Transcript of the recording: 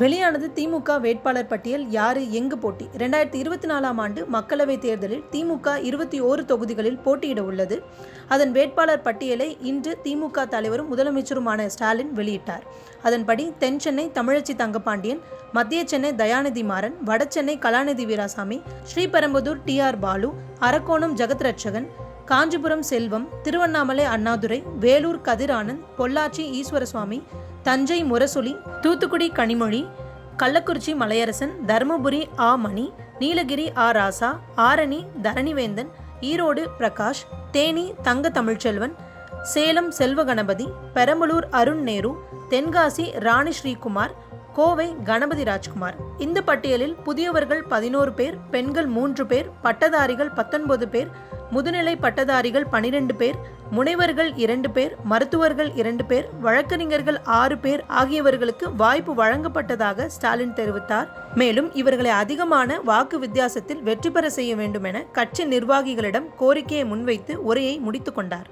வெளியானது திமுக வேட்பாளர் பட்டியல். யாரு எங்கு போட்டி? 2024ஆம் ஆண்டு மக்களவைத் தேர்தலில் திமுக 21 தொகுதிகளில் போட்டியிட உள்ளது. அதன் வேட்பாளர் பட்டியலை இன்று திமுக தலைவரும் முதலமைச்சருமான ஸ்டாலின் வெளியிட்டார். அதன்படி தென் சென்னை தமிழச்சி தங்கபாண்டியன், மத்திய சென்னை தயாநிதி மாறன், வடசென்னை கலாநிதி வீராசாமி, ஸ்ரீபெரும்புதூர் TR பாலு, அரக்கோணம் ஜெகத்ரட்சகன், காஞ்சிபுரம் செல்வம், திருவண்ணாமலை அண்ணாதுரை, வேலூர் கதிர் ஆனந்த், பொள்ளாச்சி ஈஸ்வரசுவாமி, தஞ்சை முரசொலி, தூத்துக்குடி கனிமொழி, கள்ளக்குறிச்சி மலையரசன், தருமபுரி மணி, நீலகிரி ராசா, ஆரணி தரணிவேந்தன், ஈரோடு பிரகாஷ், தேனி தங்க தமிழ்ச்செல்வன், சேலம் செல்வ கணபதி, பெரம்பலூர் அருண் நேரு, தென்காசி ராணி ஸ்ரீகுமார், கோவை கணபதி ராஜ்குமார். இந்த பட்டியலில் புதியவர்கள் 11 பேர், பெண்கள் 3 பேர், பட்டதாரிகள் 19 பேர், முதுநிலை பட்டதாரிகள் 12 பேர், முனைவர்கள் 2 பேர், மருத்துவர்கள் 2 பேர், வழக்கறிஞர்கள் 6 பேர் ஆகியவர்களுக்கு வாய்ப்பு வழங்கப்பட்டதாக ஸ்டாலின் தெரிவித்தார். மேலும் இவர்களை அதிகமான வாக்கு வித்தியாசத்தில் வெற்றி பெற செய்ய வேண்டும் என கட்சி நிர்வாகிகளிடம் கோரிக்கையை முன்வைத்து உரையை முடித்துக் கொண்டார்.